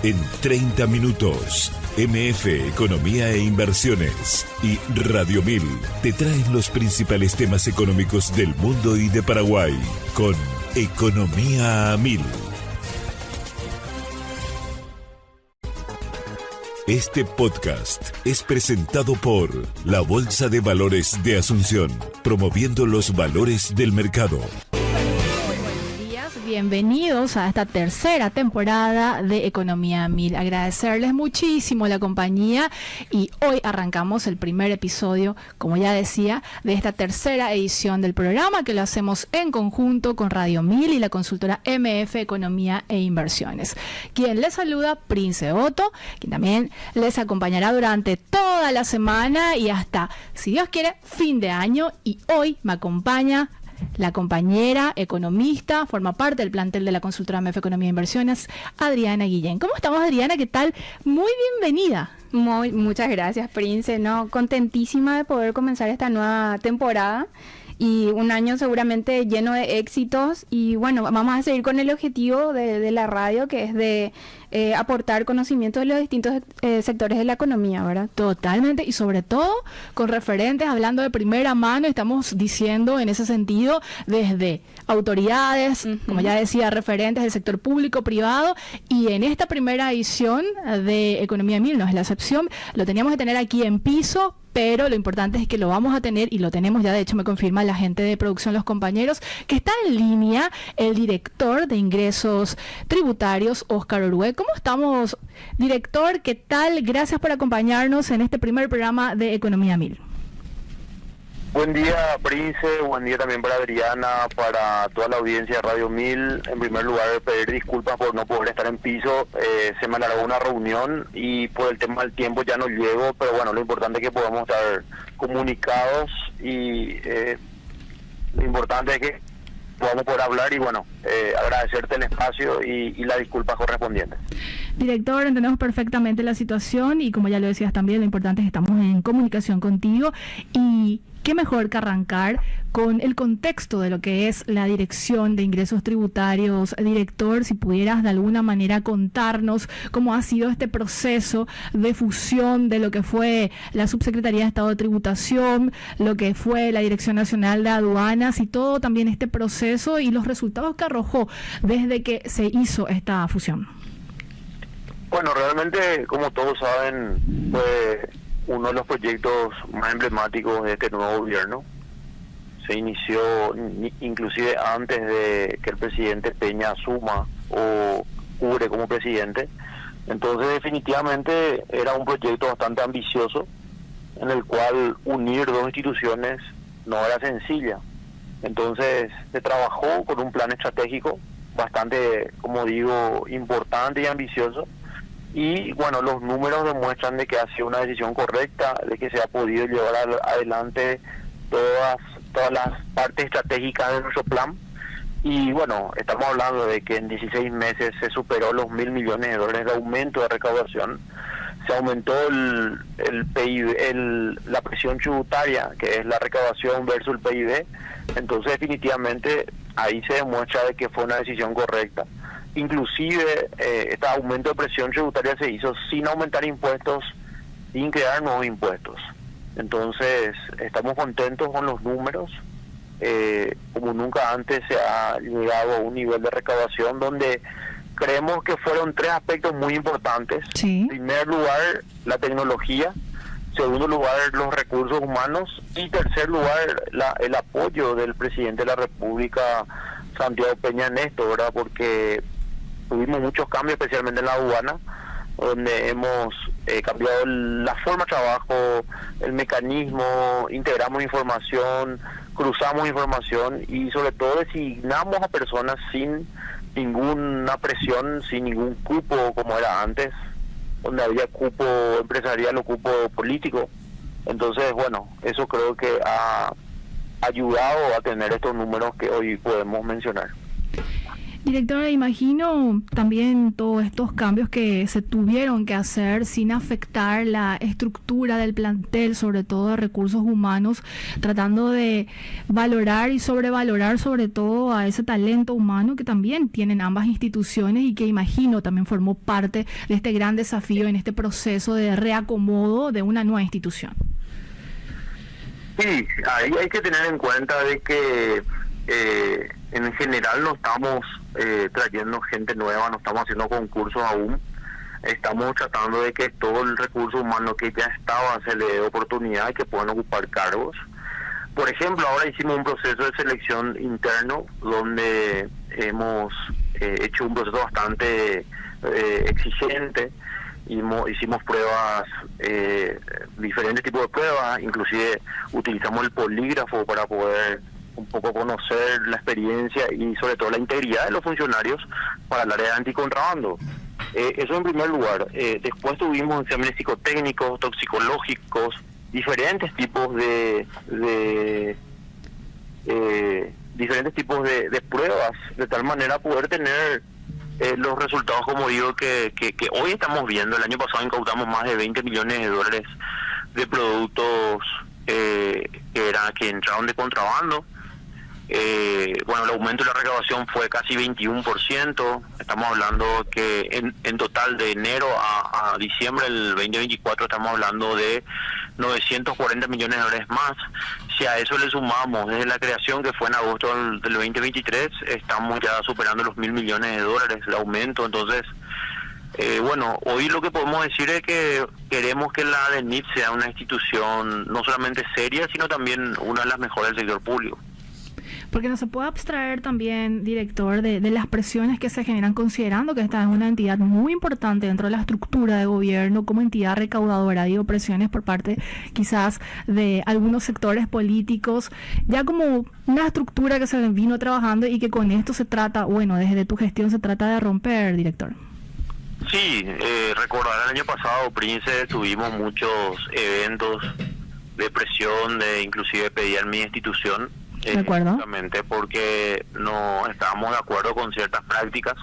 En 30 minutos, MF Economía e Inversiones y Radio 1000 te traen los principales temas económicos del mundo y de Paraguay con Economía a 1000. Este podcast es presentado por la Bolsa de Valores de Asunción, promoviendo los valores del mercado. Bienvenidos a esta tercera temporada de Economía 1000. Agradecerles muchísimo la compañía y hoy arrancamos el primer episodio, como ya decía, de esta tercera edición del programa que lo hacemos en conjunto con Radio 1000 y la consultora MF Economía e Inversiones. Quien les saluda, Prince Otto, quien también les acompañará durante toda la semana y hasta, si Dios quiere, fin de año. Y hoy me acompaña la compañera economista, forma parte del plantel de la consultora MF Economía e Inversiones, Adriana Guillén. ¿Cómo estamos, Adriana? ¿Qué tal? Muy bienvenida. Muchas gracias, Prince. Contentísima de poder comenzar esta nueva temporada y un año seguramente lleno de éxitos. Y bueno, vamos a seguir con el objetivo de la radio, que es de aportar conocimiento de los distintos sectores de la economía, ¿verdad? Totalmente, y sobre todo con referentes, hablando de primera mano, estamos diciendo en ese sentido desde autoridades, como ya decía, referentes del sector público, privado, y en esta primera edición de Economía 1000, no es la excepción, lo teníamos que tener aquí en piso, pero lo importante es que lo vamos a tener, y lo tenemos ya, de hecho me confirma la gente de producción, los compañeros, que está en línea el director de ingresos tributarios, Óscar Orue. ¿Cómo estamos, director? ¿Qué tal? Gracias por acompañarnos en este primer programa de Economía 1000. Buen día, Prince, buen día también para Adriana, para toda la audiencia de Radio 1000. En primer lugar, pedir disculpas por no poder estar en piso, se me alargó una reunión y por el tema del tiempo ya no llego, pero bueno, lo importante es que podamos estar comunicados y lo importante es que podamos poder hablar y bueno, agradecerte el espacio y las disculpas correspondientes. Director, entendemos perfectamente la situación y como ya lo decías también, lo importante es que estamos en comunicación contigo y qué mejor que arrancar con el contexto de lo que es la Dirección de Ingresos Tributarios. Director, si pudieras de alguna manera contarnos cómo ha sido este proceso de fusión de lo que fue la Subsecretaría de Estado de Tributación, lo que fue la Dirección Nacional de Aduanas y todo también este proceso y los resultados que arrojó desde que se hizo esta fusión. Bueno, realmente, como todos saben, fue uno de los proyectos más emblemáticos de este nuevo gobierno. Se inició inclusive antes de que el presidente Peña asuma o jure como presidente. Entonces definitivamente era un proyecto bastante ambicioso en el cual unir dos instituciones no era sencilla. Entonces se trabajó con un plan estratégico bastante, como digo, importante y ambicioso. Y bueno, los números demuestran de que ha sido una decisión correcta, de que se ha podido llevar adelante todas las partes estratégicas de nuestro plan. Y bueno, estamos hablando de que en 16 meses se superó los $1.000 millones de aumento de recaudación. Se aumentó el PIB, la presión tributaria, que es la recaudación versus el PIB. Entonces definitivamente ahí se demuestra de que fue una decisión correcta. Inclusive este aumento de presión tributaria se hizo sin aumentar impuestos, sin crear nuevos impuestos. Entonces estamos contentos con los números, como nunca antes se ha llegado a un nivel de recaudación donde creemos que fueron tres aspectos muy importantes. Sí. En primer lugar, la tecnología; segundo lugar, los recursos humanos; y tercer lugar, el apoyo del presidente de la República, Santiago Peña, en esto, ¿verdad? Porque tuvimos muchos cambios, especialmente en la aduana, donde hemos cambiado la forma de trabajo, el mecanismo, integramos información, cruzamos información y sobre todo designamos a personas sin ninguna presión, sin ningún cupo como era antes, donde había cupo empresarial o cupo político. Entonces, bueno, eso creo que ha ayudado a tener estos números que hoy podemos mencionar. Directora, imagino también todos estos cambios que se tuvieron que hacer sin afectar la estructura del plantel, sobre todo de recursos humanos, tratando de valorar y sobrevalorar sobre todo a ese talento humano que también tienen ambas instituciones y que imagino también formó parte de este gran desafío en este proceso de reacomodo de una nueva institución. Sí, ahí hay que tener en cuenta de que en general no estamos trayendo gente nueva, no estamos haciendo concursos aún, estamos tratando de que todo el recurso humano que ya estaba se le dé oportunidad y que puedan ocupar cargos. Por ejemplo, ahora hicimos un proceso de selección interno donde hemos hecho un proceso bastante exigente. Hicimos pruebas, diferentes tipos de pruebas, inclusive utilizamos el polígrafo para poder un poco conocer la experiencia y sobre todo la integridad de los funcionarios para el área de anticontrabando. Eso en primer lugar. Después tuvimos exámenes psicotécnicos, toxicológicos, diferentes tipos de pruebas, de tal manera poder tener los resultados, como digo, que hoy estamos viendo. El año pasado incautamos más de 20 millones de dólares de productos que entraron de contrabando. Bueno, el aumento de la recaudación fue casi 21%. Estamos hablando que en total de enero a diciembre del 2024 estamos hablando de 940 millones de dólares más. Si a eso le sumamos desde la creación, que fue en agosto del 2023, estamos ya superando los 1.000 millones de dólares el aumento. Entonces, bueno, hoy lo que podemos decir es que queremos que la ADENIT sea una institución no solamente seria, sino también una de las mejores del sector público. Porque no se puede abstraer también, director, de las presiones que se generan, considerando que esta es una entidad muy importante dentro de la estructura de gobierno como entidad recaudadora. Digo, presiones por parte quizás de algunos sectores políticos, ya como una estructura que se vino trabajando y que con esto se trata, bueno, desde tu gestión se trata de romper, director. Sí, recordar el año pasado, Prince, tuvimos muchos eventos de presión, de inclusive pedían mi institución. ¿De acuerdo? Justamente porque no estábamos de acuerdo con ciertas prácticas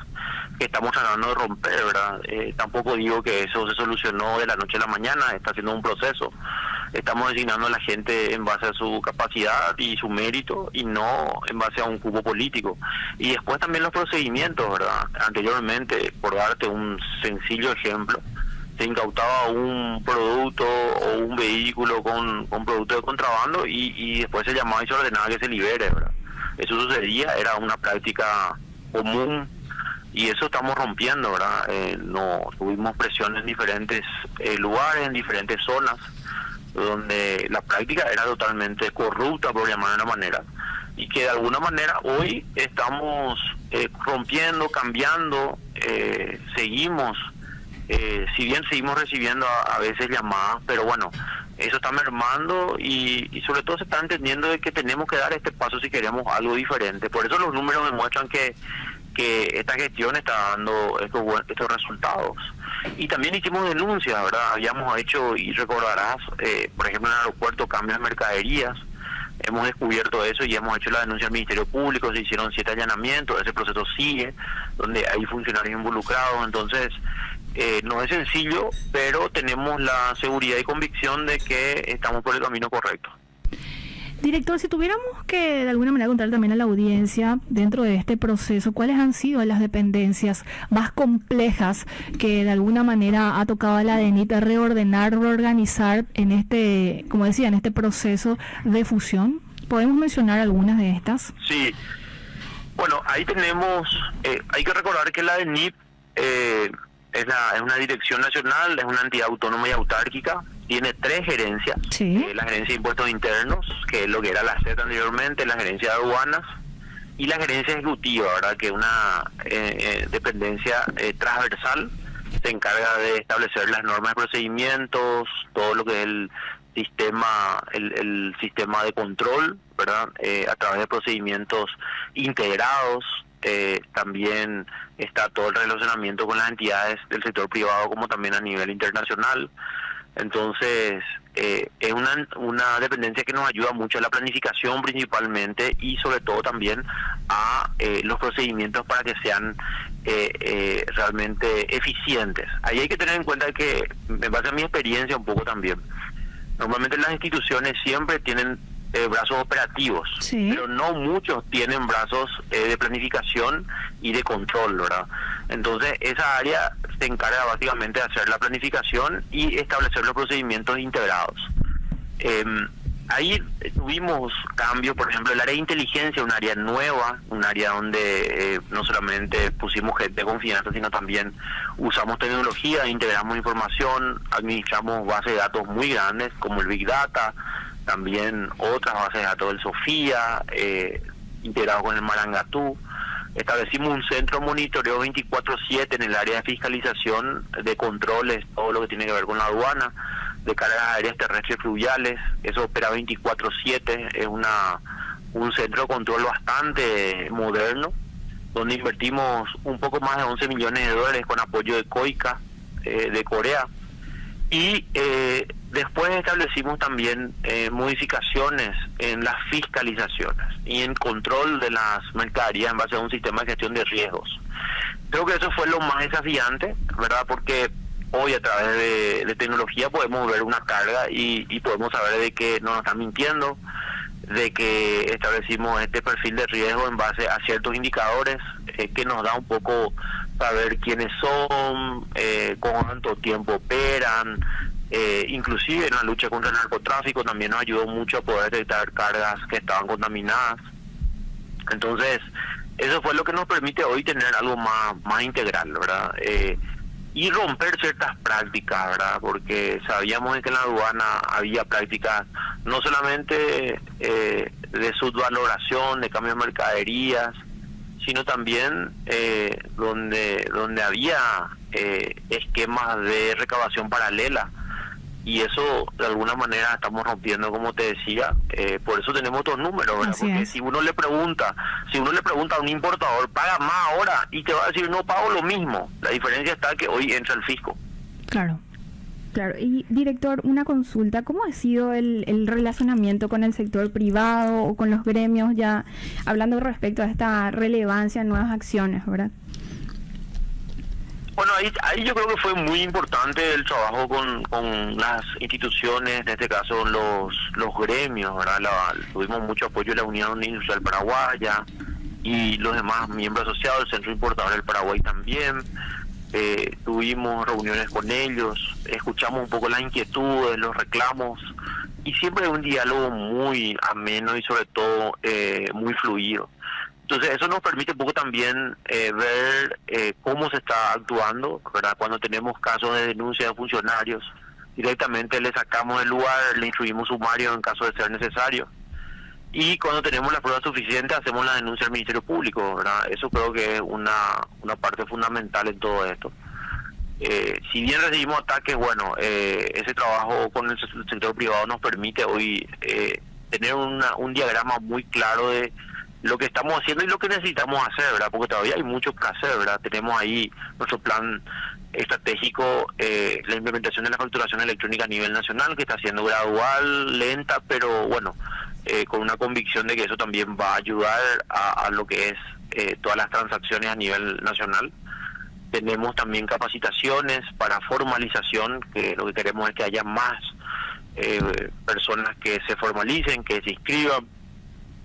que estamos tratando de romper, ¿verdad? Tampoco digo que eso se solucionó de la noche a la mañana, está siendo un proceso. Estamos designando a la gente en base a su capacidad y su mérito y no en base a un cupo político. Y después también los procedimientos, ¿verdad? Anteriormente, por darte un sencillo ejemplo, se incautaba un producto o un vehículo con producto de contrabando y después se llamaba y se ordenaba que se libere, ¿verdad? Eso sucedía, era una práctica común y eso estamos rompiendo, ¿verdad? No tuvimos presión en diferentes lugares, en diferentes zonas, donde la práctica era totalmente corrupta, por llamar de una manera, y que de alguna manera hoy estamos rompiendo, cambiando, seguimos. Si bien seguimos recibiendo a veces llamadas, pero bueno, eso está mermando y sobre todo se está entendiendo de que tenemos que dar este paso si queremos algo diferente. Por eso los números demuestran que esta gestión está dando estos resultados. Y también hicimos denuncias, ¿verdad? Habíamos hecho, y recordarás, por ejemplo en el aeropuerto, cambios de mercaderías. Hemos descubierto eso y hemos hecho la denuncia al Ministerio Público, se hicieron 7 allanamientos, ese proceso sigue, donde hay funcionarios involucrados. Entonces, no es sencillo, pero tenemos la seguridad y convicción de que estamos por el camino correcto. Director, si tuviéramos que de alguna manera contar también a la audiencia dentro de este proceso, ¿cuáles han sido las dependencias más complejas que de alguna manera ha tocado a la ADENIT reordenar, reorganizar en este, como decía, en este proceso de fusión? ¿Podemos mencionar algunas de estas? Sí, bueno, ahí tenemos, hay que recordar que la ADENIT es una dirección nacional, es una entidad autónoma y autárquica, tiene 3 gerencias, sí. La gerencia de impuestos internos, que es lo que era la SET anteriormente, la gerencia de aduanas y la gerencia ejecutiva, ¿verdad? Que es una dependencia transversal, se encarga de establecer las normas de procedimientos, todo lo que es el sistema de control, ¿verdad? A través de procedimientos integrados. También está todo el relacionamiento con las entidades del sector privado como también a nivel internacional. Entonces es una dependencia que nos ayuda mucho a la planificación principalmente y sobre todo también a los procedimientos para que sean realmente eficientes. Ahí hay que tener en cuenta que, en base a mi experiencia un poco también, normalmente las instituciones siempre tienen brazos operativos, sí, pero no muchos tienen brazos de planificación y de control, ¿verdad? Entonces esa área se encarga básicamente de hacer la planificación y establecer los procedimientos integrados. Ahí tuvimos cambios, por ejemplo, el área de inteligencia, un área nueva, un área donde no solamente pusimos gente de confianza, sino también usamos tecnología, integramos información, administramos bases de datos muy grandes como el Big Data, también otras bases de datos del Sofía, integrado con el Marangatú. Establecimos un centro de monitoreo 24/7 en el área de fiscalización, de controles, todo lo que tiene que ver con la aduana, de cargas aéreas terrestres y fluviales. Eso opera 24/7, es un centro de control bastante moderno, donde invertimos un poco más de 11 millones de dólares con apoyo de COICA, de Corea. Y después establecimos también modificaciones en las fiscalizaciones y en control de las mercaderías en base a un sistema de gestión de riesgos. Creo que eso fue lo más desafiante, ¿verdad? Porque hoy a través de tecnología podemos ver una carga y podemos saber de que no nos están mintiendo, de que establecimos este perfil de riesgo en base a ciertos indicadores que nos da un poco saber quiénes son, cuánto tiempo operan, inclusive en la lucha contra el narcotráfico también nos ayudó mucho a poder detectar cargas que estaban contaminadas. Entonces eso fue lo que nos permite hoy tener algo más integral, ¿verdad? Y romper ciertas prácticas, ¿verdad? Porque sabíamos que en la aduana había prácticas no solamente de subvaloración, de cambio de mercaderías, sino también donde había esquemas de recabación paralela. Y eso de alguna manera estamos rompiendo, como te decía, por eso tenemos otros números, ¿verdad? Así porque es. si uno le pregunta a un importador, paga más ahora, y te va a decir, no pago lo mismo. La diferencia está que hoy entra el fisco. claro. Claro, y director, una consulta, ¿cómo ha sido el relacionamiento con el sector privado o con los gremios, ya hablando respecto a esta relevancia en nuevas acciones, ¿verdad? Bueno, ahí yo creo que fue muy importante el trabajo con las instituciones, en este caso los gremios, ¿verdad? Tuvimos mucho apoyo de la Unión Industrial Paraguaya y los demás miembros asociados, el Centro Importador del Paraguay también. Tuvimos reuniones con ellos, escuchamos un poco las inquietudes, los reclamos, y siempre hay un diálogo muy ameno y sobre todo muy fluido. Entonces eso nos permite un poco también ver cómo se está actuando, ¿verdad? Cuando tenemos casos de denuncia de funcionarios, directamente le sacamos del lugar, le instruimos sumario en caso de ser necesario. Y cuando tenemos la prueba suficiente, hacemos la denuncia al Ministerio Público, ¿verdad? Eso creo que es una parte fundamental en todo esto. Si bien recibimos ataques, bueno, ese trabajo con el sector privado nos permite hoy tener un diagrama muy claro de lo que estamos haciendo y lo que necesitamos hacer, ¿verdad? Porque todavía hay mucho que hacer, ¿verdad? Tenemos ahí nuestro plan estratégico, la implementación de la facturación electrónica a nivel nacional, que está siendo gradual, lenta, pero bueno, con una convicción de que eso también va a ayudar a lo que es todas las transacciones a nivel nacional. Tenemos también capacitaciones para formalización, que lo que queremos es que haya más personas que se formalicen, que se inscriban,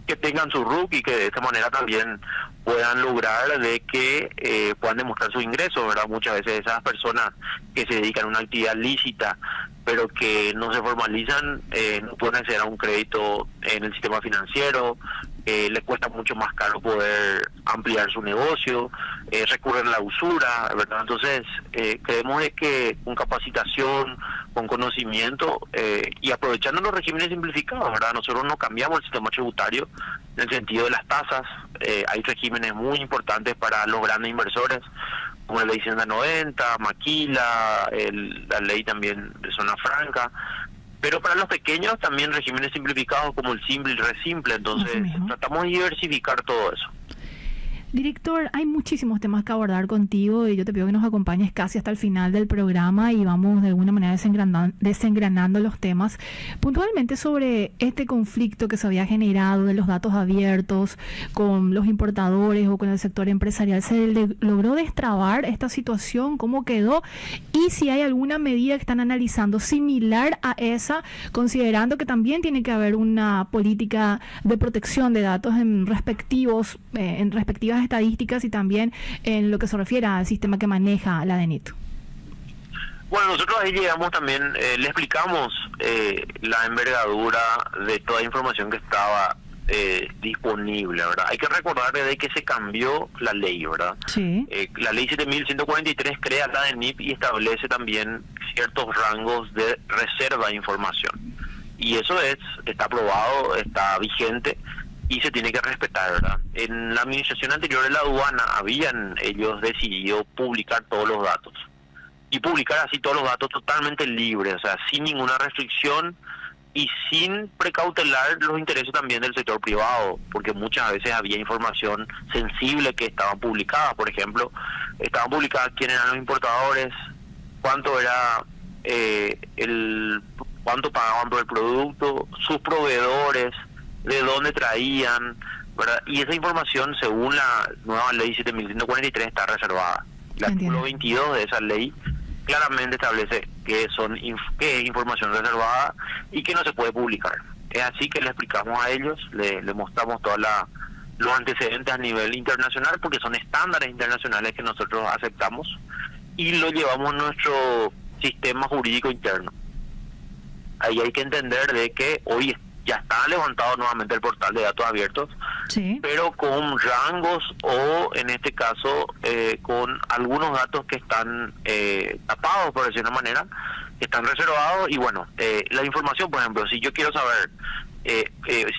que tengan su RUC y que de esta manera también puedan lograr de que puedan demostrar sus ingresos, ¿verdad? Muchas veces esas personas que se dedican a una actividad lícita pero que no se formalizan, no pueden acceder a un crédito en el sistema financiero, les cuesta mucho más caro poder ampliar su negocio, recurren a la usura, ¿verdad? Entonces, creemos de que con capacitación, con conocimiento y aprovechando los regímenes simplificados, ¿verdad? Nosotros no cambiamos el sistema tributario en el sentido de las tasas, hay regímenes muy importantes para los grandes inversores, como la ley 190, Maquila, la ley también de zona franca, pero para los pequeños también regímenes simplificados como el simple y resimple, entonces tratamos de diversificar todo eso. Director, hay muchísimos temas que abordar contigo y yo te pido que nos acompañes casi hasta el final del programa y vamos de alguna manera desengranando los temas. Puntualmente sobre este conflicto que se había generado de los datos abiertos con los importadores o con el sector empresarial, ¿se logró destrabar esta situación? ¿Cómo quedó? Y si hay alguna medida que están analizando similar a esa, considerando que también tiene que haber una política de protección de datos en respectivas estadísticas y también en lo que se refiere al sistema que maneja la DENIT. Bueno, nosotros ahí llegamos también, le explicamos la envergadura de toda la información que estaba disponible, ¿verdad? Hay que recordar desde que se cambió la ley, ¿verdad? Sí. La ley 7143 crea la DENIT y establece también ciertos rangos de reserva de información. Y eso está aprobado, está vigente y se tiene que respetar, ¿verdad? En la administración anterior de la aduana ellos decidido publicar todos los datos y publicar así todos los datos totalmente libres, o sea, sin ninguna restricción y sin precautelar los intereses también del sector privado, porque muchas veces había información sensible que estaban publicadas. Por ejemplo, estaban publicadas quiénes eran los importadores, cuánto era cuánto pagaban por el producto, sus proveedores, de dónde traían, ¿verdad? Y esa información, según la nueva ley 7143, está reservada. El artículo 22 de esa ley claramente establece que es información reservada y que no se puede publicar. Es así que le explicamos a ellos, le mostramos todos los antecedentes a nivel internacional, porque son estándares internacionales que nosotros aceptamos y lo llevamos a nuestro sistema jurídico interno. Ahí hay que entender de que hoy ya está levantado nuevamente el portal de datos abiertos, sí, pero con rangos o en este caso con algunos datos que están tapados, por decir de una manera, que están reservados. Y bueno, la información, por ejemplo, si yo quiero saber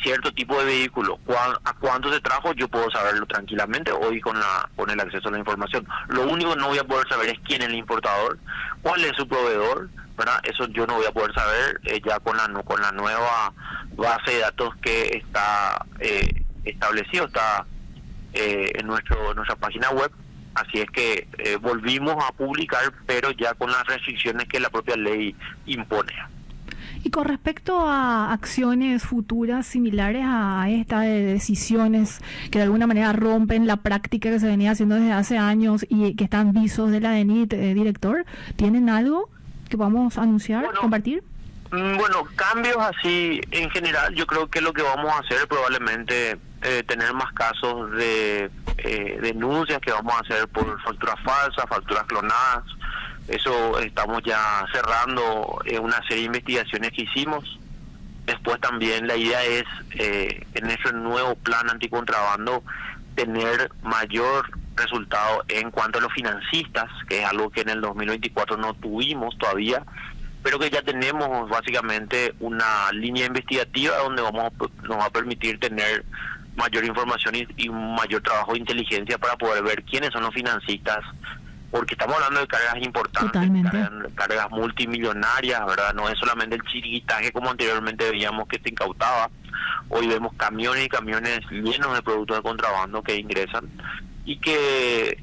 cierto tipo de vehículo, a cuánto se trajo, yo puedo saberlo tranquilamente hoy con el acceso a la información. Lo único que no voy a poder saber es quién es el importador, cuál es su proveedor, ¿verdad? Eso yo no voy a poder saber ya con la nueva base de datos que está establecido, está en nuestra página web. Así es que volvimos a publicar, pero ya con las restricciones que la propia ley impone. Y con respecto a acciones futuras similares a esta de decisiones que de alguna manera rompen la práctica que se venía haciendo desde hace años y que están visos de la DENIT, director, ¿tienen algo que vamos a anunciar, compartir? Bueno, cambios así en general, yo creo que lo que vamos a hacer probablemente tener más casos de denuncias que vamos a hacer por facturas falsas, facturas clonadas. Eso estamos ya cerrando una serie de investigaciones que hicimos. Después también la idea es, en ese nuevo plan anticontrabando, tener mayor resultado en cuanto a los financistas, que es algo que en el 2024 no tuvimos todavía, pero que ya tenemos básicamente una línea investigativa donde nos va a permitir tener mayor información y un mayor trabajo de inteligencia para poder ver quiénes son los financistas, porque estamos hablando de cargas importantes, cargas multimillonarias, ¿verdad? No es solamente el chiriquitaje como anteriormente veíamos que se incautaba. Hoy vemos camiones y camiones llenos de productos de contrabando que ingresan y que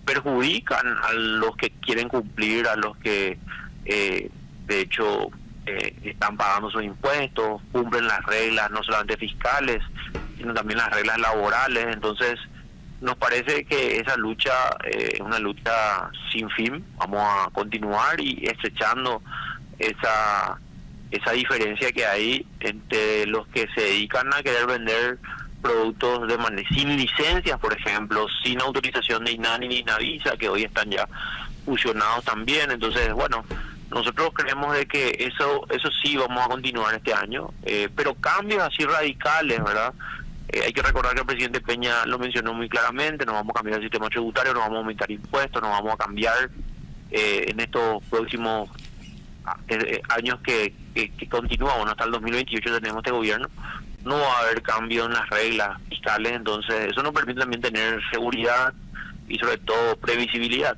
perjudican a los que quieren cumplir, a los que de hecho están pagando sus impuestos, cumplen las reglas no solamente fiscales, sino también las reglas laborales. Entonces nos parece que esa lucha es una lucha sin fin. Vamos a continuar y estrechando esa diferencia que hay entre los que se dedican a querer vender productos sin licencias, por ejemplo, sin autorización de INANI ni INAVISA, que hoy están ya fusionados también. Entonces, bueno, nosotros creemos de que eso sí vamos a continuar este año, pero cambios así radicales, ¿verdad? Hay que recordar que el presidente Peña lo mencionó muy claramente: nos vamos a cambiar el sistema tributario, nos vamos a aumentar impuestos, nos vamos a cambiar en estos próximos años que continúan, hasta el 2028 tenemos este gobierno, no va a haber cambio en las reglas fiscales. Entonces eso nos permite también tener seguridad y sobre todo previsibilidad.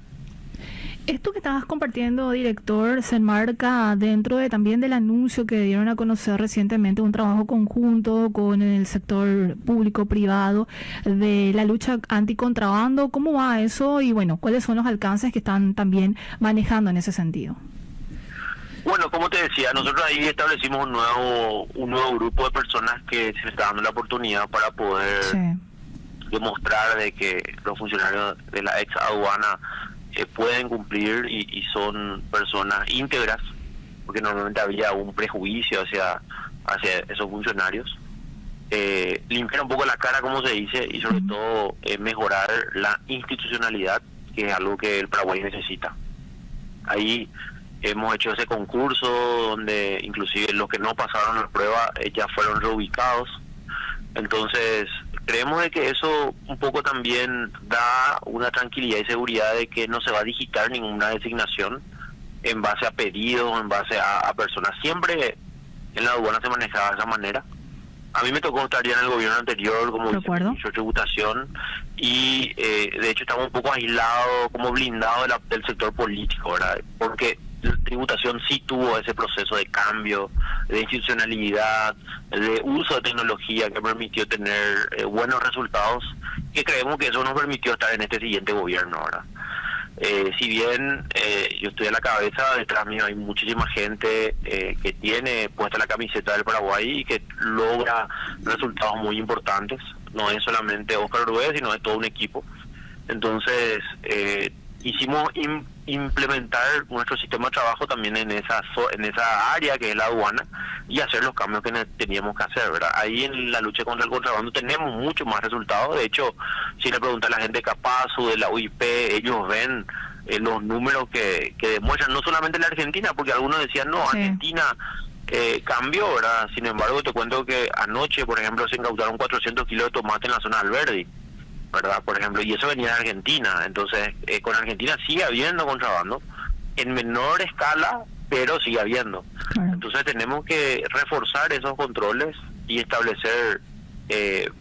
Esto que estabas compartiendo, director, se enmarca dentro de también del anuncio que dieron a conocer recientemente, un trabajo conjunto con el sector público-privado de la lucha anticontrabando. ¿Cómo va eso? Y bueno, ¿cuáles son los alcances que están también manejando en ese sentido? Bueno, como te decía, nosotros ahí establecimos un nuevo grupo de personas que se les está dando la oportunidad para poder demostrar de que los funcionarios de la ex aduana pueden cumplir y son personas íntegras, porque normalmente había un prejuicio hacia esos funcionarios. Limpiar un poco la cara, como se dice, y sobre todo mejorar la institucionalidad, que es algo que el Paraguay necesita. Ahí hemos hecho ese concurso donde inclusive los que no pasaron la prueba ya fueron reubicados. Entonces creemos de que eso un poco también da una tranquilidad y seguridad de que no se va a digitar ninguna designación en base a pedidos, en base a personas. Siempre en la aduana se manejaba de esa manera. A mí me tocó estar ya en el gobierno anterior como viceministro de tributación y de hecho estamos un poco aislados, como blindados del sector político, ¿verdad? Porque la tributación sí tuvo ese proceso de cambio, de institucionalidad, de uso de tecnología que permitió tener buenos resultados, que creemos que eso nos permitió estar en este siguiente gobierno, ¿verdad? Si bien yo estoy a la cabeza, detrás mío hay muchísima gente que tiene puesta la camiseta del Paraguay y que logra resultados muy importantes. No es solamente Óscar Uruguay, sino es todo un equipo. Entonces, quisimos implementar nuestro sistema de trabajo también en esa área que es la aduana y hacer los cambios que teníamos que hacer, ¿verdad? Ahí en la lucha contra el contrabando tenemos mucho más resultados. De hecho, si le preguntan a la gente capaz o de la UIP, ellos ven los números que demuestran, no solamente en la Argentina, porque algunos decían, no, Argentina cambió, ¿verdad? Sin embargo, te cuento que anoche, por ejemplo, se incautaron 400 kilos de tomate en la zona de Alberdi, ¿verdad? Por ejemplo, y eso venía de Argentina. Entonces, con Argentina sigue habiendo contrabando, en menor escala, pero sigue habiendo. Entonces tenemos que reforzar esos controles y establecer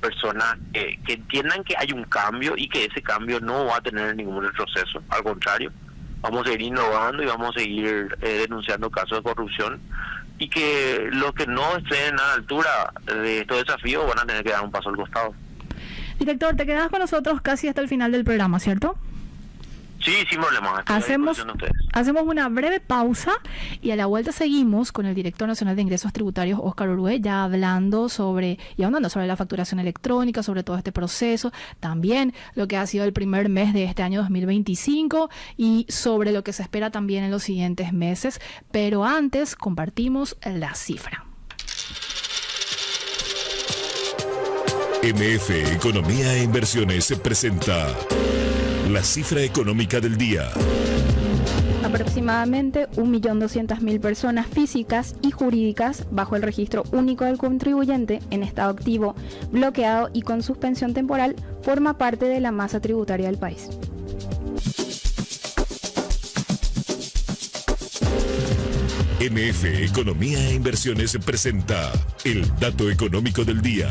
personas que entiendan que hay un cambio y que ese cambio no va a tener ningún retroceso. Al contrario, vamos a seguir innovando y vamos a seguir denunciando casos de corrupción, y que los que no estén a la altura de estos desafíos van a tener que dar un paso al costado. Director, te quedas con nosotros casi hasta el final del programa, ¿cierto? Sí, sin problema. Hacemos una breve pausa y a la vuelta seguimos con el Director Nacional de Ingresos Tributarios, Óscar Uruguay, ya hablando sobre la facturación electrónica, sobre todo este proceso, también lo que ha sido el primer mes de este año 2025 y sobre lo que se espera también en los siguientes meses. Pero antes compartimos la cifra. MF Economía e Inversiones se presenta la cifra económica del día. Aproximadamente 1.200.000 personas físicas y jurídicas bajo el registro único del contribuyente en estado activo, bloqueado y con suspensión temporal forma parte de la masa tributaria del país. MF Economía e Inversiones presenta el dato económico del día.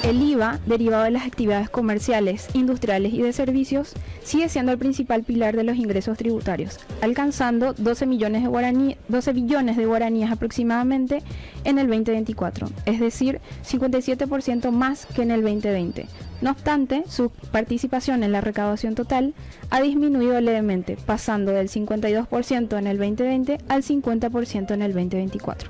El IVA, derivado de las actividades comerciales, industriales y de servicios, sigue siendo el principal pilar de los ingresos tributarios, alcanzando 12 billones de guaraníes aproximadamente en el 2024, es decir, 57% más que en el 2020. No obstante, su participación en la recaudación total ha disminuido levemente, pasando del 52% en el 2020 al 50% en el 2024.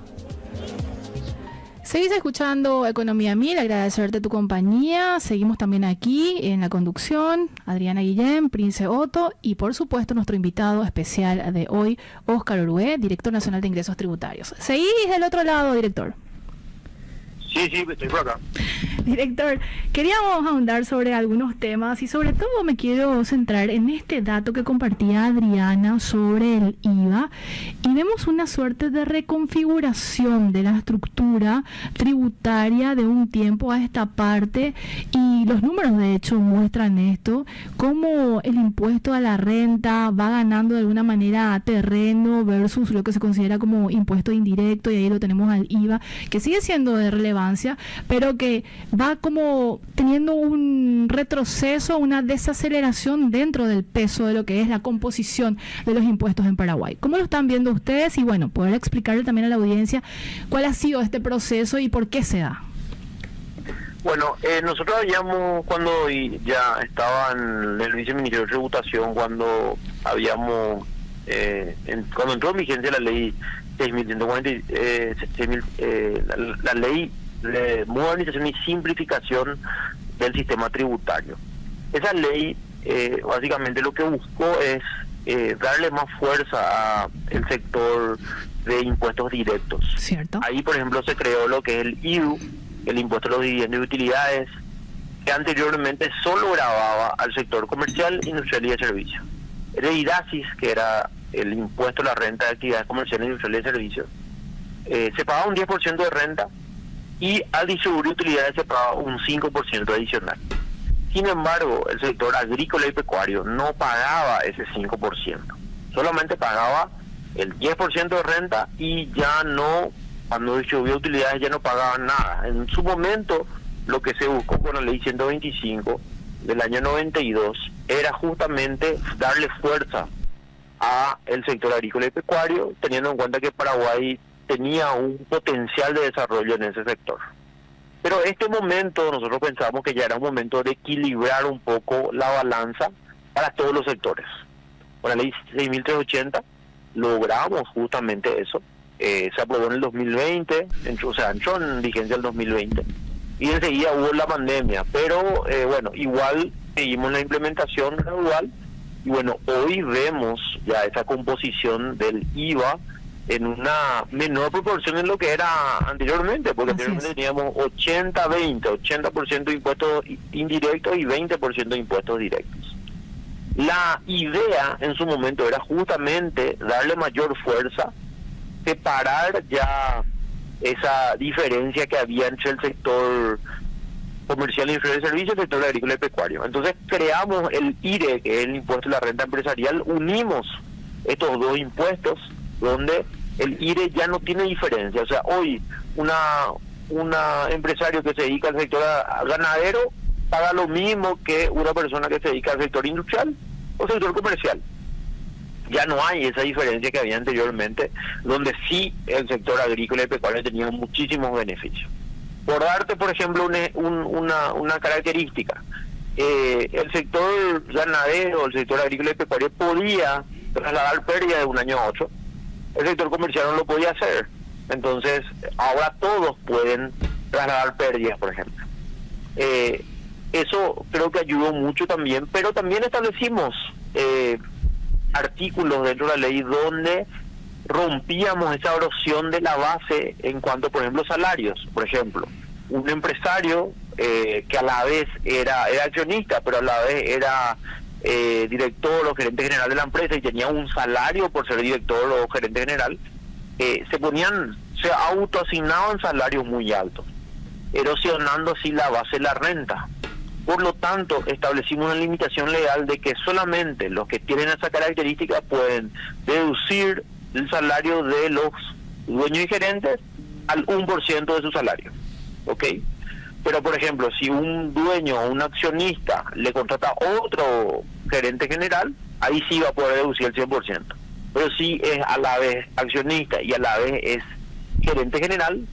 Seguís escuchando Economía 1000, agradecerte tu compañía. Seguimos también aquí en la conducción, Adriana Guillén, Prince Otto y por supuesto nuestro invitado especial de hoy, Óscar Uruguay, Director Nacional de Ingresos Tributarios. ¿Seguís del otro lado, director? Sí, estoy por acá. Director, queríamos ahondar sobre algunos temas y sobre todo me quiero centrar en este dato que compartía Adriana sobre el IVA y vemos una suerte de reconfiguración de la estructura tributaria de un tiempo a esta parte y los números de hecho muestran esto, cómo el impuesto a la renta va ganando de alguna manera terreno versus lo que se considera como impuesto indirecto y ahí lo tenemos al IVA, que sigue siendo de relevancia relevancia, pero que va como teniendo un retroceso, una desaceleración dentro del peso de lo que es la composición de los impuestos en Paraguay. ¿Cómo lo están viendo ustedes? Y bueno, poder explicarle también a la audiencia cuál ha sido este proceso y por qué se da. Bueno, nosotros habíamos, cuando ya estaba en el Viceministerio de Tributación, cuando habíamos, cuando entró en vigencia la ley 6.140, la ley de modernización y simplificación del sistema tributario. Esa ley básicamente lo que buscó es darle más fuerza al sector de impuestos directos. ¿Cierto? Ahí, por ejemplo, se creó lo que es el IVU, el impuesto a los dividendos y utilidades, que anteriormente solo grababa al sector comercial, industrial y de servicios. El IDACIS, que era el impuesto a la renta de actividades comerciales, industriales y de servicios, se pagaba un 10% de renta, y al distribuir utilidades se pagaba un 5% adicional. Sin embargo, el sector agrícola y pecuario no pagaba ese 5%, solamente pagaba el 10% de renta, y ya no, cuando distribuía utilidades ya no pagaban nada. En su momento, lo que se buscó con la ley 125 del año 92 era justamente darle fuerza a el sector agrícola y pecuario, teniendo en cuenta que Paraguay tenía un potencial de desarrollo en ese sector. Pero este momento nosotros pensamos que ya era un momento de equilibrar un poco la balanza para todos los sectores. Con la ley 6.380 logramos justamente eso. Se aprobó en el 2020, entró en vigencia el 2020, y enseguida hubo la pandemia, pero bueno, igual seguimos la implementación gradual, y bueno, hoy vemos ya esa composición del IVA en una menor proporción en lo que era anteriormente, porque anteriormente teníamos 80% de impuestos indirectos y 20% de impuestos directos. La idea en su momento era justamente darle mayor fuerza, separar ya esa diferencia que había entre el sector comercial, industrial y servicios y el sector agrícola y pecuario. Entonces creamos el IRE, que es el impuesto a la renta empresarial, unimos estos dos impuestos, donde el IRE ya no tiene diferencia. O sea, hoy una empresario que se dedica al sector ganadero paga lo mismo que una persona que se dedica al sector industrial o sector comercial. Ya no hay esa diferencia que había anteriormente, donde sí el sector agrícola y pecuario tenía muchísimos beneficios. Por darte, por ejemplo, una característica, el sector ganadero, el sector agrícola y pecuario podía trasladar pérdida de un año a otro, el sector comercial no lo podía hacer. Entonces, ahora todos pueden trasladar pérdidas, por ejemplo. Eso creo que ayudó mucho también, pero también establecimos artículos dentro de la ley donde rompíamos esa erosión de la base en cuanto, por ejemplo, salarios. Por ejemplo, un empresario que a la vez era accionista, pero a la vez era director o gerente general de la empresa y tenía un salario por ser director o gerente general, se autoasignaban salarios muy altos, erosionando así la base de la renta. Por lo tanto, establecimos una limitación legal de que solamente los que tienen esa característica pueden deducir el salario de los dueños y gerentes al 1% de su salario. ¿Ok? Pero, por ejemplo, si un dueño o un accionista le contrata a otro gerente general, ahí sí va a poder deducir el 100%. Pero si es a la vez accionista y a la vez es gerente general,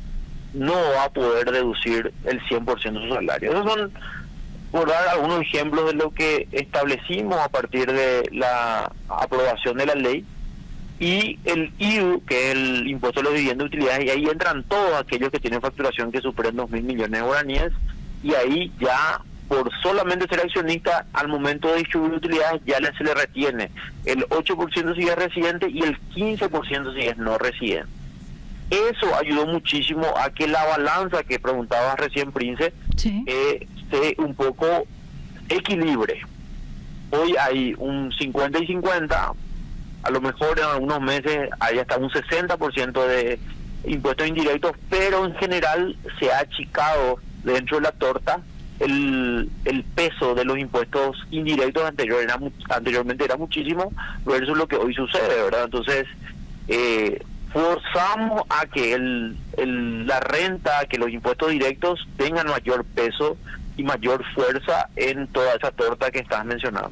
no va a poder deducir el 100% de su salario. Esos son, por dar algunos ejemplos de lo que establecimos a partir de la aprobación de la ley. Y el IVU, que es el impuesto a los dividendos y utilidades, y ahí entran todos aquellos que tienen facturación que superen 2.000 millones de guaraníes, y ahí ya, por solamente ser accionista, al momento de distribuir utilidades, ya se le retiene el 8% si es residente y el 15% si es no residente. Eso ayudó muchísimo a que la balanza que preguntaba recién, Prince, sí, se un poco equilibre. Hoy hay un 50 y 50, a lo mejor en algunos meses hay hasta un 60% de impuestos indirectos, pero en general se ha achicado dentro de la torta el peso de los impuestos indirectos. Anteriormente era muchísimo versus lo que hoy sucede, ¿verdad? Entonces forzamos a que la renta, que los impuestos directos tengan mayor peso y mayor fuerza en toda esa torta que estás mencionando.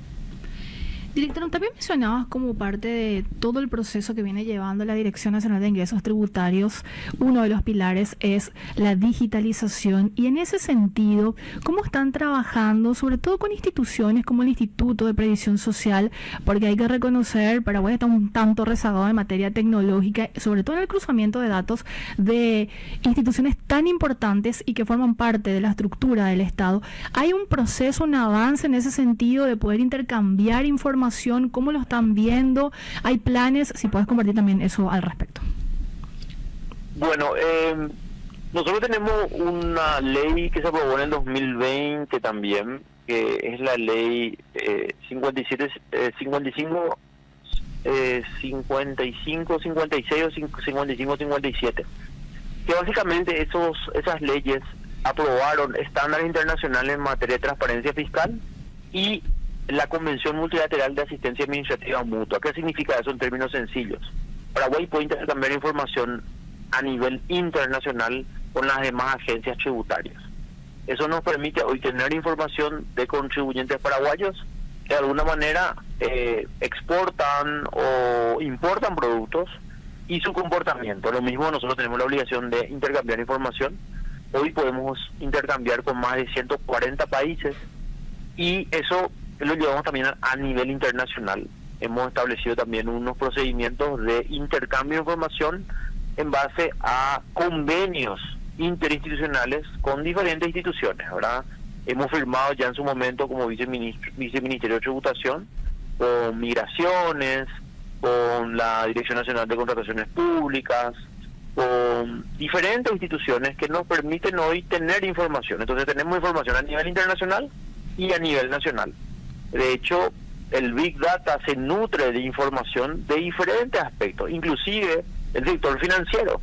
Director, también mencionabas como parte de todo el proceso que viene llevando la Dirección Nacional de Ingresos Tributarios, uno de los pilares es la digitalización, y en ese sentido, ¿cómo están trabajando, sobre todo con instituciones como el Instituto de Previsión Social? Porque hay que reconocer, Paraguay está un tanto rezagado en materia tecnológica, sobre todo en el cruzamiento de datos de instituciones tan importantes y que forman parte de la estructura del Estado. ¿Hay un proceso, un avance en ese sentido de poder intercambiar información? ¿Cómo lo están viendo? ¿Hay planes? Si puedes compartir también eso al respecto. Bueno, nosotros tenemos una ley que se aprobó en el 2020 también, que es la ley 55, 56 o 55, 57, que básicamente esas leyes aprobaron estándares internacionales en materia de transparencia fiscal y la Convención Multilateral de Asistencia Administrativa Mutua. ¿Qué significa eso en términos sencillos? Paraguay puede intercambiar información a nivel internacional con las demás agencias tributarias. Eso nos permite hoy tener información de contribuyentes paraguayos que de alguna manera exportan o importan productos y su comportamiento. Lo mismo, nosotros tenemos la obligación de intercambiar información. Hoy podemos intercambiar con más de 140 países y eso lo llevamos también a nivel internacional. Hemos establecido también unos procedimientos de intercambio de información en base a convenios interinstitucionales con diferentes instituciones, ¿verdad? Hemos firmado ya en su momento como Viceministerio de Tributación con Migraciones, con la Dirección Nacional de Contrataciones Públicas, con diferentes instituciones que nos permiten hoy tener información. Entonces tenemos información a nivel internacional y a nivel nacional. De hecho, el Big Data se nutre de información de diferentes aspectos, inclusive el sector financiero.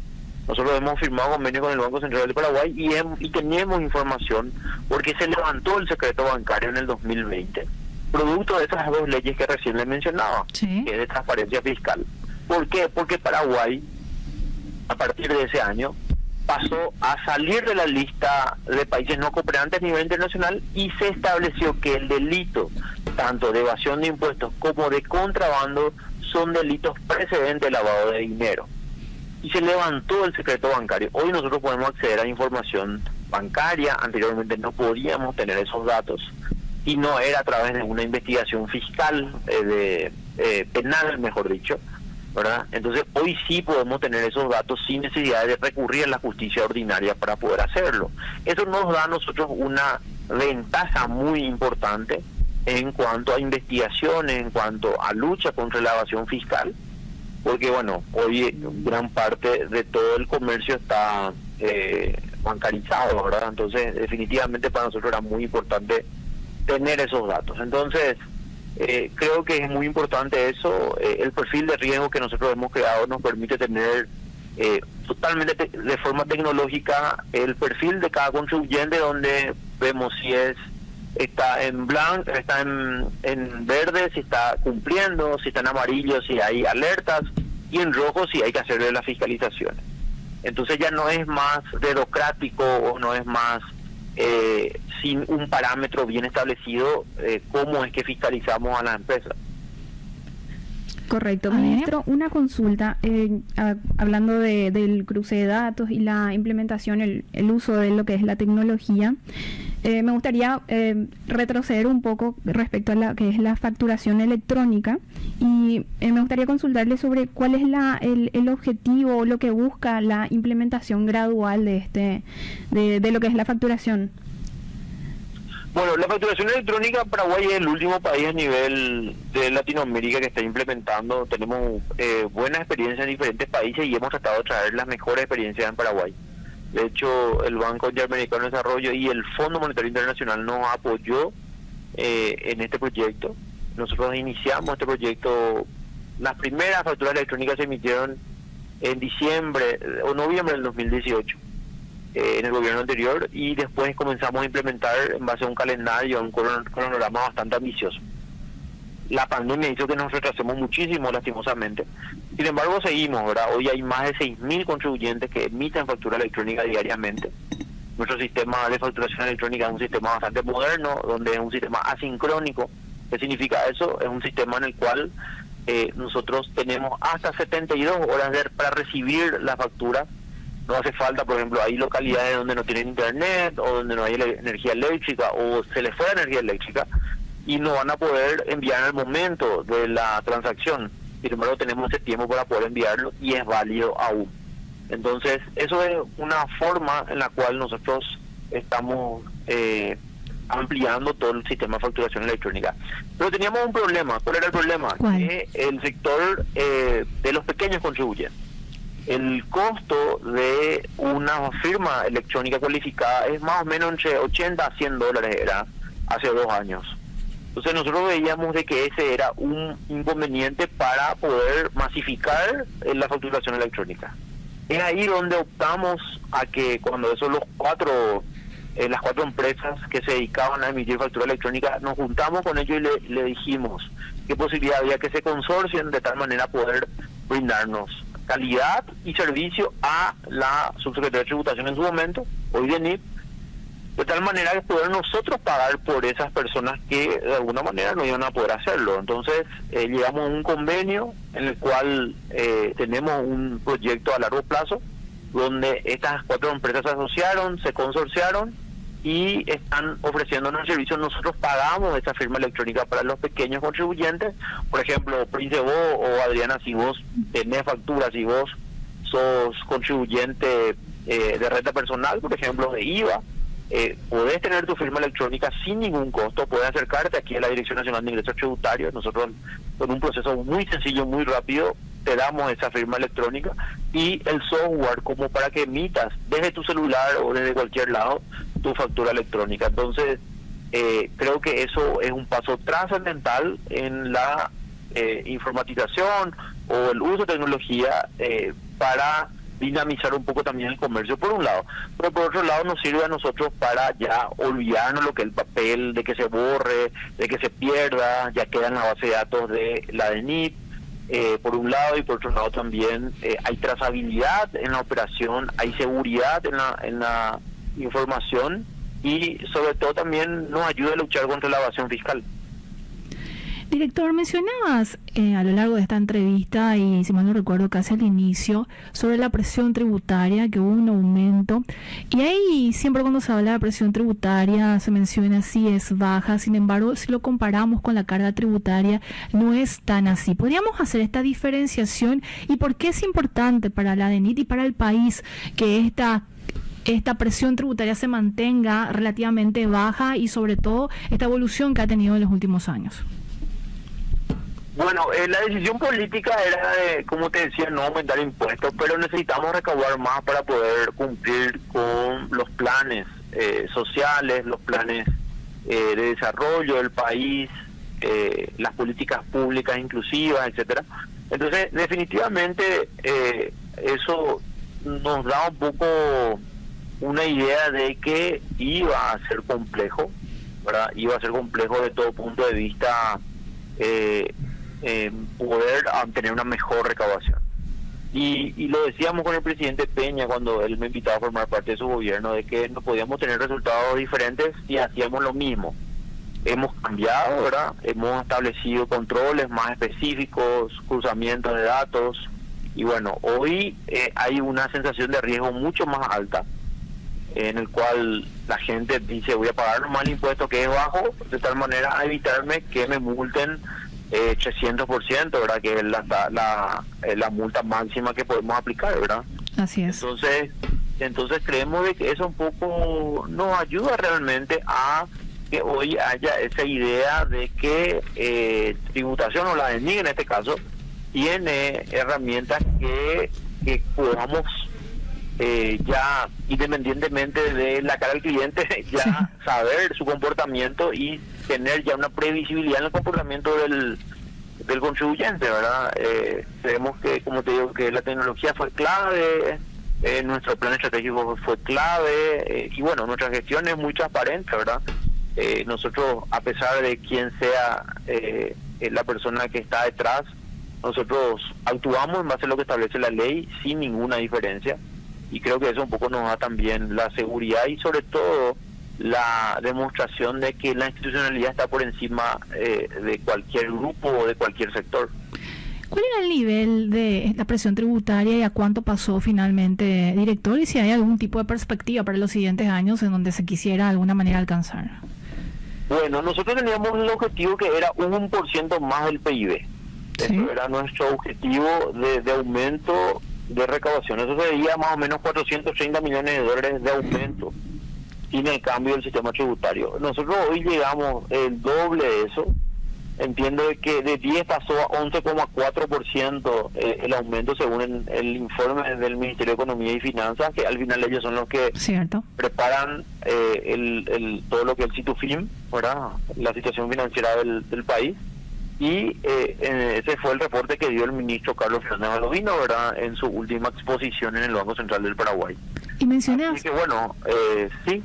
Nosotros hemos firmado convenio con el Banco Central de Paraguay y tenemos información porque se levantó el secreto bancario en el 2020, producto de esas dos leyes que recién les mencionaba, sí, que es de transparencia fiscal. ¿Por qué? Porque Paraguay, a partir de ese año, pasó a salir de la lista de países no cooperantes a nivel internacional y se estableció que el delito, tanto de evasión de impuestos como de contrabando, son delitos precedentes de lavado de dinero. Y se levantó el secreto bancario. Hoy nosotros podemos acceder a información bancaria, anteriormente no podíamos tener esos datos, y no era a través de una investigación fiscal, penal, mejor dicho, ¿verdad? Entonces hoy sí podemos tener esos datos sin necesidad de recurrir a la justicia ordinaria para poder hacerlo. Eso nos da a nosotros una ventaja muy importante en cuanto a investigación, en cuanto a lucha contra la evasión fiscal, porque bueno, hoy gran parte de todo el comercio está bancarizado, ¿verdad? Entonces definitivamente para nosotros era muy importante tener esos datos. Entonces creo que es muy importante eso. El perfil de riesgo que nosotros hemos creado nos permite tener totalmente de forma tecnológica el perfil de cada contribuyente, donde vemos si está en blanco, está en verde, si está cumpliendo, si está en amarillo, si hay alertas, y en rojo si hay que hacerle las fiscalizaciones. Entonces ya no es más dedocrático o no es más sin un parámetro bien establecido cómo es que fiscalizamos a las empresas. Correcto, ministro. Una consulta, hablando del cruce de datos y la implementación, el uso de lo que es la tecnología. Me gustaría retroceder un poco respecto a la que es la facturación electrónica y me gustaría consultarle sobre cuál es el objetivo o lo que busca la implementación gradual de lo que es la facturación. Bueno, la facturación electrónica, Paraguay es el último país a nivel de Latinoamérica que está implementando. Tenemos buena experiencia en diferentes países y hemos tratado de traer las mejores experiencias en Paraguay. De hecho, el Banco Interamericano de Desarrollo y el Fondo Monetario Internacional nos apoyó en este proyecto. Nosotros iniciamos este proyecto. Las primeras facturas electrónicas se emitieron en diciembre o noviembre del 2018 en el gobierno anterior, y después comenzamos a implementar en base a un calendario, a un cronograma bastante ambicioso. la pandemia hizo que nos retrasemos muchísimo, lastimosamente. Sin embargo, seguimos, ¿verdad? Hoy hay más de 6.000 contribuyentes que emiten factura electrónica diariamente. Nuestro sistema de facturación electrónica es un sistema bastante moderno, donde es un sistema asincrónico. ¿Qué significa eso? Es un sistema en el cual nosotros tenemos hasta 72 horas para recibir la factura. No hace falta, por ejemplo, hay localidades donde no tienen internet o donde no hay energía eléctrica o se les fue la energía eléctrica y no van a poder enviar al momento de la transacción. Sin embargo, tenemos ese tiempo para poder enviarlo y es válido aún. Entonces, eso es una forma en la cual nosotros estamos ampliando todo el sistema de facturación electrónica. Pero teníamos un problema. ¿Cuál era el problema? Que el sector de los pequeños contribuyentes. El costo de una firma electrónica cualificada es más o menos entre 80 a 100 dólares, era hace 2 años. Entonces nosotros veíamos de que ese era un inconveniente para poder masificar la facturación electrónica. Es ahí donde optamos a que cuando esos las cuatro empresas que se dedicaban a emitir factura electrónica, nos juntamos con ellos y le dijimos qué posibilidad había que se consorcien de tal manera poder brindarnos calidad y servicio a la subsecretaría de Tributación en su momento, hoy de NIP, de tal manera que poder nosotros pagar por esas personas que de alguna manera no iban a poder hacerlo. Entonces llegamos a un convenio en el cual tenemos un proyecto a largo plazo donde estas 4 empresas se asociaron, se consorciaron y están ofreciéndonos servicios. Nosotros pagamos esa firma electrónica para los pequeños contribuyentes. Por ejemplo, Prince, vos o Adriana, si vos tenés facturas, si vos sos contribuyente de renta personal, por ejemplo, de IVA, podés tener tu firma electrónica sin ningún costo, podés acercarte aquí a la Dirección Nacional de Ingresos Tributarios. Nosotros, con un proceso muy sencillo, muy rápido, te damos esa firma electrónica y el software como para que emitas desde tu celular o desde cualquier lado tu factura electrónica. Entonces, creo que eso es un paso trascendental en la informatización o el uso de tecnología para dinamizar un poco también el comercio, por un lado, pero por otro lado nos sirve a nosotros para ya olvidarnos lo que es el papel, de que se borre, de que se pierda, ya queda en la base de datos de la DENIT, por un lado, y por otro lado también hay trazabilidad en la operación, hay seguridad en la información y sobre todo también nos ayuda a luchar contra la evasión fiscal. Director, mencionabas a lo largo de esta entrevista, y si mal no recuerdo casi al inicio, sobre la presión tributaria, que hubo un aumento, y ahí siempre cuando se habla de presión tributaria se menciona si es baja. Sin embargo, si lo comparamos con la carga tributaria, no es tan así. ¿Podríamos hacer esta diferenciación y por qué es importante para la DENIT y para el país que esta presión tributaria se mantenga relativamente baja y sobre todo esta evolución que ha tenido en los últimos años? Bueno, la decisión política era de, como te decía, no aumentar impuestos, pero necesitamos recaudar más para poder cumplir con los planes sociales, los planes de desarrollo del país, las políticas públicas inclusivas, etcétera. Entonces, definitivamente, eso nos da un poco una idea de que iba a ser complejo, ¿verdad? Iba a ser complejo de todo punto de vista poder tener una mejor recaudación. Y lo decíamos con el presidente Peña cuando él me invitaba a formar parte de su gobierno, de que no podíamos tener resultados diferentes si hacíamos lo mismo. Hemos cambiado, ¿verdad? Hemos establecido controles más específicos, cruzamientos de datos, y bueno, hoy hay una sensación de riesgo mucho más alta, en el cual la gente dice, voy a pagar nomás el impuesto que es bajo, de tal manera a evitarme que me multen 300%, ¿verdad? Que es la multa máxima que podemos aplicar, ¿verdad? Así es. Entonces creemos de que eso un poco nos ayuda realmente a que hoy haya esa idea de que tributación, o la DENIT en este caso, tiene herramientas que podamos ya, independientemente de la cara del cliente, ya saber su comportamiento y tener ya una previsibilidad en el comportamiento del contribuyente, ¿verdad? Creemos que, como te digo, que la tecnología fue clave, nuestro plan estratégico fue clave, y bueno, nuestra gestión es muy transparente, ¿verdad? nosotros, a pesar de quién sea la persona que está detrás, nosotros actuamos en base a lo que establece la ley sin ninguna diferencia, y creo que eso un poco nos da también la seguridad y sobre todo la demostración de que la institucionalidad está por encima de cualquier grupo o de cualquier sector. ¿Cuál era el nivel de la presión tributaria y a cuánto pasó finalmente, director? Y si hay algún tipo de perspectiva para los siguientes años en donde se quisiera de alguna manera alcanzar. Bueno, nosotros teníamos el objetivo que era 1% más del PIB. Sí. Eso era nuestro objetivo de aumento de recaudación. Eso sería más o menos 430 millones de dólares de aumento sin el cambio del sistema tributario. Nosotros hoy llegamos el doble de eso. Entiendo que de 10 pasó a 11,4% el aumento según el informe del Ministerio de Economía y Finanzas, que al final ellos son los que Cierto. preparan todo lo que es el SITUFIM, ¿verdad? La situación financiera del país. Y ese fue el reporte que dio el ministro Carlos Fernández Valodino, ¿verdad?, en su última exposición en el Banco Central del Paraguay. Y mencionas... Así que bueno, sí.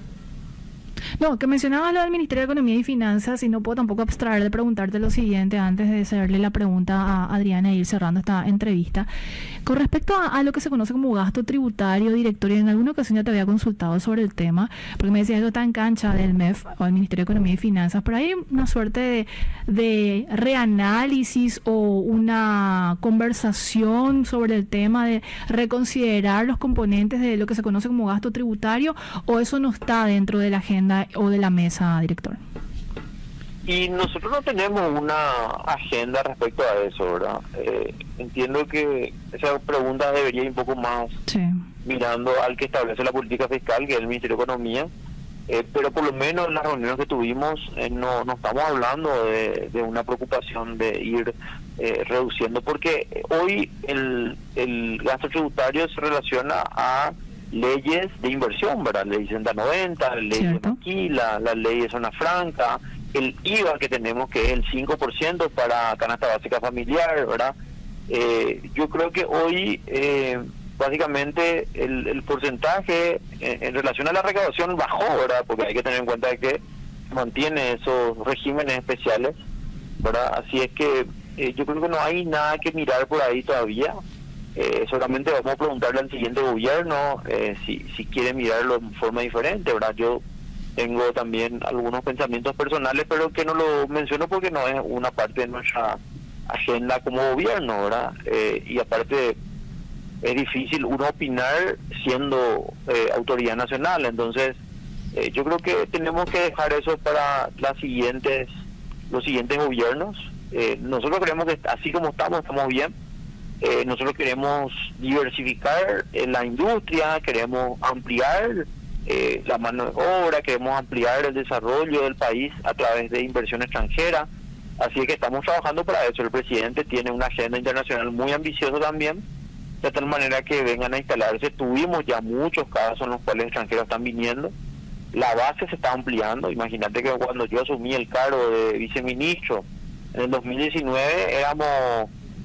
No, que mencionabas lo del Ministerio de Economía y Finanzas y no puedo tampoco abstraer de preguntarte lo siguiente antes de hacerle la pregunta a Adriana e ir cerrando esta entrevista. Con respecto a lo que se conoce como gasto tributario, director, y en alguna ocasión ya te había consultado sobre el tema, porque me decías que está en cancha del MEF o del Ministerio de Economía y Finanzas, pero hay una suerte de reanálisis o una conversación sobre el tema de reconsiderar los componentes de lo que se conoce como gasto tributario, o eso no está dentro de la agenda o de la mesa, director. Y nosotros no tenemos una agenda respecto a eso, ¿verdad? Entiendo que esa pregunta debería ir un poco más mirando al que establece la política fiscal, que es el Ministerio de Economía, pero por lo menos en las reuniones que tuvimos no estamos hablando de una preocupación de ir reduciendo, porque hoy el gasto tributario se relaciona a leyes de inversión, ¿verdad? Ley 6090, ley de maquila, la ley de zona franca, el IVA que tenemos, que es el 5% para canasta básica familiar, ¿verdad? Yo creo que hoy básicamente el porcentaje en relación a la recaudación bajó, ¿verdad? Porque hay que tener en cuenta de que mantiene esos regímenes especiales, ¿verdad? Así es que yo creo que no hay nada que mirar por ahí todavía. Solamente vamos a preguntarle al siguiente gobierno si quiere mirarlo de forma diferente, ¿verdad? Yo tengo también algunos pensamientos personales, pero que no lo menciono porque no es una parte de nuestra agenda como gobierno, ¿verdad? Y aparte es difícil uno opinar siendo autoridad nacional, entonces yo creo que tenemos que dejar eso para los siguientes gobiernos. Nosotros creemos que así como estamos bien. Nosotros queremos diversificar la industria, queremos ampliar la mano de obra, queremos ampliar el desarrollo del país a través de inversión extranjera, así que estamos trabajando para eso. El presidente tiene una agenda internacional muy ambiciosa también, de tal manera que vengan a instalarse. Tuvimos ya muchos casos en los cuales extranjeros están viniendo, la base se está ampliando. Imagínate que cuando yo asumí el cargo de viceministro en el 2019 éramos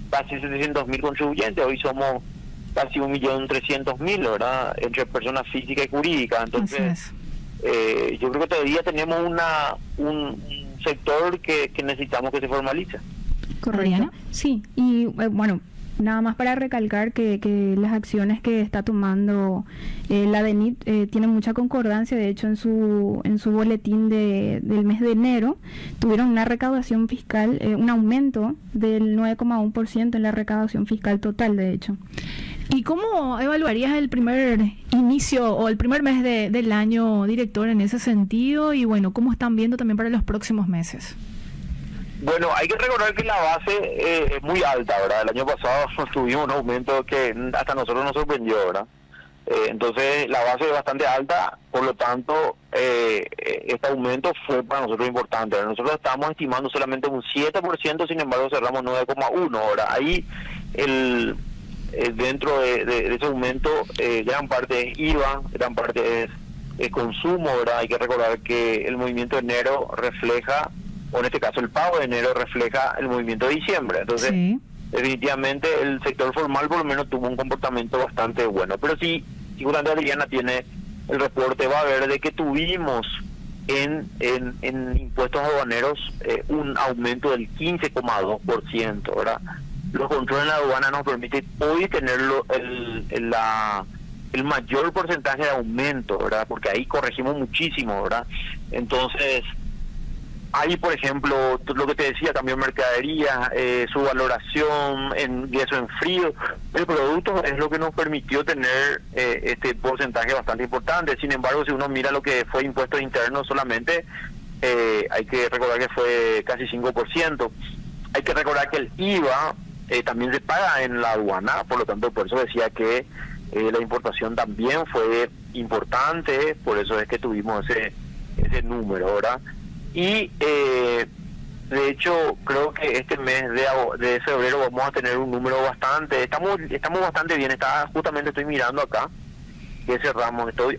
casi 700.000 contribuyentes, hoy somos casi 1.300.000, ¿verdad?, entre personas físicas y jurídicas. Entonces yo creo que todavía tenemos un sector que necesitamos que se formalice. Correcto. Sí, y bueno, nada más para recalcar que las acciones que está tomando la DENIT tienen mucha concordancia. De hecho, en su boletín del mes de enero tuvieron una recaudación fiscal, un aumento del 9,1% en la recaudación fiscal total, de hecho. ¿Y cómo evaluarías el primer inicio o el primer mes del año, director, en ese sentido? Y bueno, ¿cómo están viendo también para los próximos meses? Bueno, hay que recordar que la base es muy alta, ¿verdad? El año pasado tuvimos un aumento que hasta nosotros nos sorprendió, ¿verdad? Entonces la base es bastante alta, por lo tanto este aumento fue para nosotros importante, ¿verdad? Nosotros estábamos estimando solamente un 7%, sin embargo cerramos 9,1%, ¿verdad? Ahí dentro de ese aumento gran parte es IVA, gran parte es consumo, ¿verdad? Hay que recordar que el movimiento de enero refleja, o en este caso el pago de enero refleja el movimiento de diciembre. Entonces, definitivamente el sector formal por lo menos tuvo un comportamiento bastante bueno. Pero sí, seguramente Adriana tiene el reporte, va a ver de que tuvimos en impuestos aduaneros un aumento del 15,2%, ¿verdad? Los controles en la aduana nos permiten hoy tener el mayor porcentaje de aumento, ¿verdad? Porque ahí corregimos muchísimo, ¿verdad? Entonces, ahí, por ejemplo, lo que te decía, cambio de mercadería, su valoración en eso en frío, el producto es lo que nos permitió tener este porcentaje bastante importante. Sin embargo, si uno mira lo que fue impuestos internos solamente, hay que recordar que fue casi 5%. Hay que recordar que el IVA también se paga en la aduana, por lo tanto, por eso decía que la importación también fue importante, por eso es que tuvimos ese número, ¿verdad? Y de hecho creo que este mes de febrero vamos a tener un número bastante, estamos bastante bien. Justamente estoy mirando acá que cerramos, hoy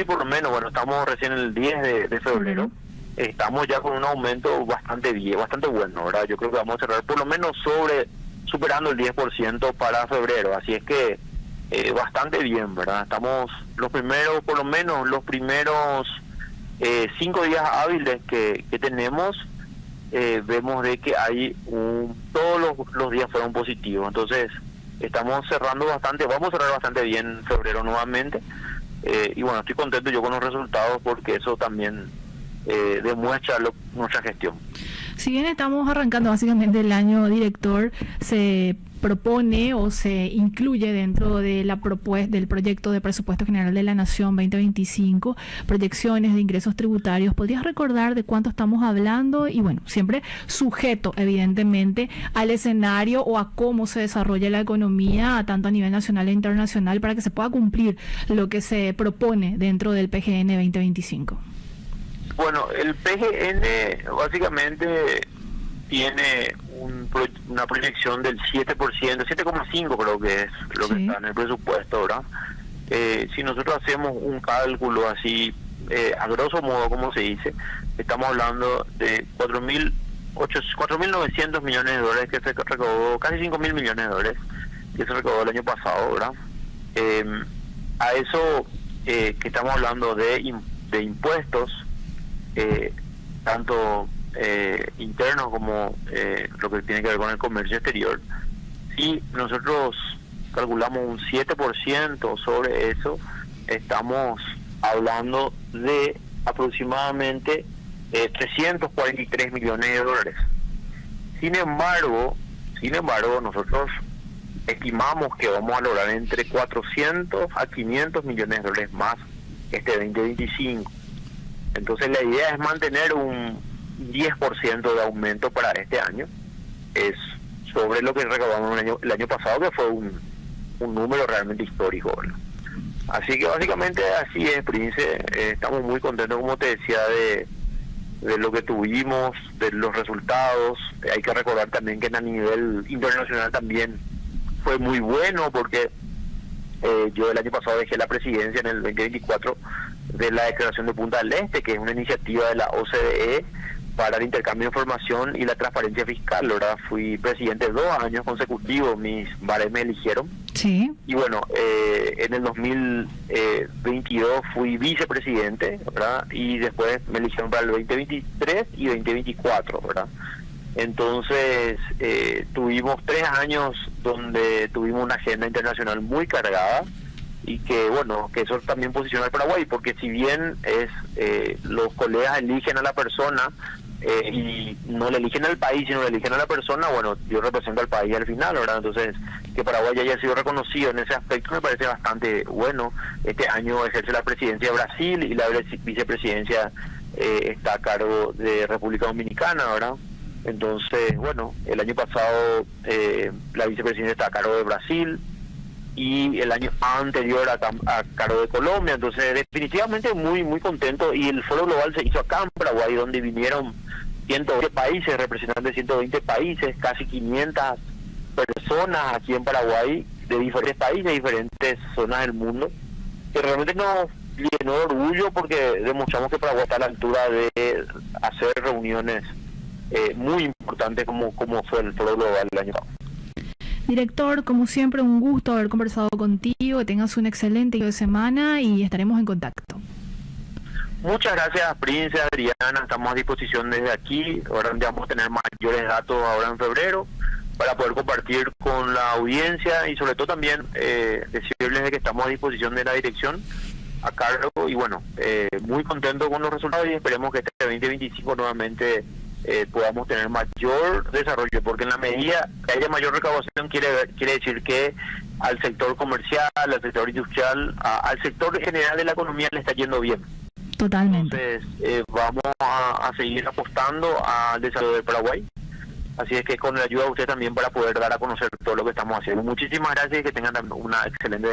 por lo menos, bueno, estamos recién en el 10 de febrero, estamos ya con un aumento bastante bueno, ¿verdad? Yo creo que vamos a cerrar por lo menos superando el 10% para febrero, así es que bastante bien, ¿verdad? Estamos los primeros 5 días hábiles que tenemos, vemos de que hay todos los días fueron positivos, entonces estamos cerrando vamos a cerrar bastante bien febrero nuevamente, y bueno, estoy contento yo con los resultados porque eso también demuestra nuestra gestión. Si bien estamos arrancando básicamente el año, director, se propone o se incluye dentro de la del proyecto de presupuesto general de la Nación 2025 proyecciones de ingresos tributarios. ¿Podrías recordar de cuánto estamos hablando? Y bueno, siempre sujeto evidentemente al escenario o a cómo se desarrolla la economía tanto a nivel nacional e internacional para que se pueda cumplir lo que se propone dentro del PGN 2025. Bueno, el PGN básicamente tiene una proyección del 7%, 7,5% creo que es lo que está en el presupuesto, ¿verdad? Si nosotros hacemos un cálculo así, a grosso modo, como se dice, estamos hablando de 4.900 millones de dólares que se recaudó, casi 5.000 millones de dólares que se recaudó el año pasado, ¿verdad? A eso que estamos hablando de impuestos, tanto internos como lo que tiene que ver con el comercio exterior. Si nosotros calculamos un 7% sobre eso, estamos hablando de aproximadamente 343 millones de dólares. Sin embargo, nosotros estimamos que vamos a lograr entre 400 a 500 millones de dólares más este 2025. Entonces la idea es mantener un 10% de aumento para este año, es sobre lo que recaudamos el año pasado, que fue un número realmente histórico, ¿verdad? Así que básicamente así es, Prince. Estamos muy contentos, como te decía, de lo que tuvimos, de los resultados. Hay que recordar también que a nivel internacional también fue muy bueno, porque yo el año pasado dejé la presidencia en el 2024 de la Declaración de Punta del Este, que es una iniciativa de la OCDE para el intercambio de información y la transparencia fiscal, ¿verdad? Fui presidente 2 años consecutivos, mis bares me eligieron. Sí. Y bueno, en el 2022 fui vicepresidente, ¿verdad? Y después me eligieron para el 2023 y 2024, ¿verdad? Entonces, tuvimos 3 años donde tuvimos una agenda internacional muy cargada, y que bueno, que eso también posiciona al Paraguay, porque si bien los colegas eligen a la persona y no le eligen al país, sino le eligen a la persona, bueno, yo represento al país al final, ¿verdad? Entonces, que Paraguay haya sido reconocido en ese aspecto me parece bastante bueno. Este año ejerce la presidencia de Brasil y la vicepresidencia está a cargo de República Dominicana, ¿verdad? Entonces, bueno, el año pasado la vicepresidencia está a cargo de Brasil, y el año anterior a cargo de Colombia. Entonces definitivamente muy muy contento, y el foro global se hizo acá en Paraguay, donde vinieron 120 países, representantes de 120 países, casi 500 personas aquí en Paraguay, de diferentes países, diferentes zonas del mundo, que realmente nos llenó de orgullo porque demostramos que Paraguay está a la altura de hacer reuniones muy importantes como fue el foro global el año pasado. Director, como siempre, un gusto haber conversado contigo, que tengas un excelente inicio de semana y estaremos en contacto. Muchas gracias, Prince, Adriana. Estamos a disposición desde aquí. Ahora ya vamos a tener mayores datos ahora en febrero para poder compartir con la audiencia y sobre todo también decirles de que estamos a disposición de la dirección a cargo y bueno, muy contento con los resultados y esperemos que este 2025 nuevamente podamos tener mayor desarrollo, porque en la medida que haya mayor recaudación quiere decir que al sector comercial, al sector industrial, al sector general de la economía le está yendo bien. Totalmente. Entonces vamos a seguir apostando al desarrollo de Paraguay. Así es que con la ayuda de usted también para poder dar a conocer todo lo que estamos haciendo. Muchísimas gracias y que tengan una excelente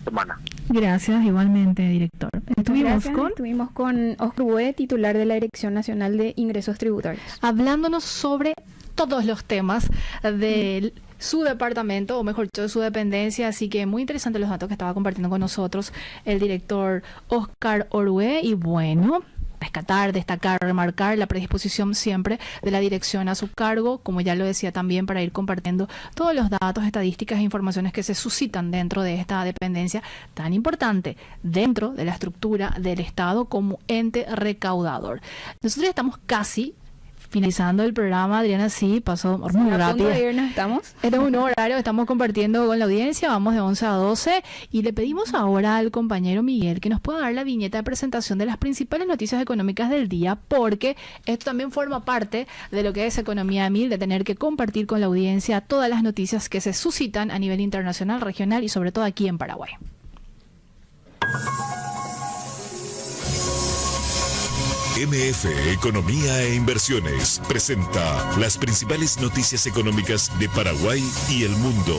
semana. Gracias, igualmente, director. Estuvimos con Oscar Urué, titular de la Dirección Nacional de Ingresos Tributarios. Hablándonos sobre todos los temas de su departamento, o mejor dicho, de su dependencia. Así que muy interesantes los datos que estaba compartiendo con nosotros el director Oscar Urué. Y bueno, rescatar, destacar, remarcar la predisposición siempre de la dirección a su cargo, como ya lo decía también, para ir compartiendo todos los datos, estadísticas e informaciones que se suscitan dentro de esta dependencia tan importante dentro de la estructura del Estado como ente recaudador. Nosotros estamos casi finalizando el programa, Adriana, sí, pasó muy rápido. A punto de irnos estamos. Este es un horario que estamos compartiendo con la audiencia, vamos de 11 a 12 y le pedimos ahora al compañero Miguel que nos pueda dar la viñeta de presentación de las principales noticias económicas del día, porque esto también forma parte de lo que es Economía 1000, de tener que compartir con la audiencia todas las noticias que se suscitan a nivel internacional, regional y sobre todo aquí en Paraguay. MF Economía e Inversiones presenta las principales noticias económicas de Paraguay y el mundo.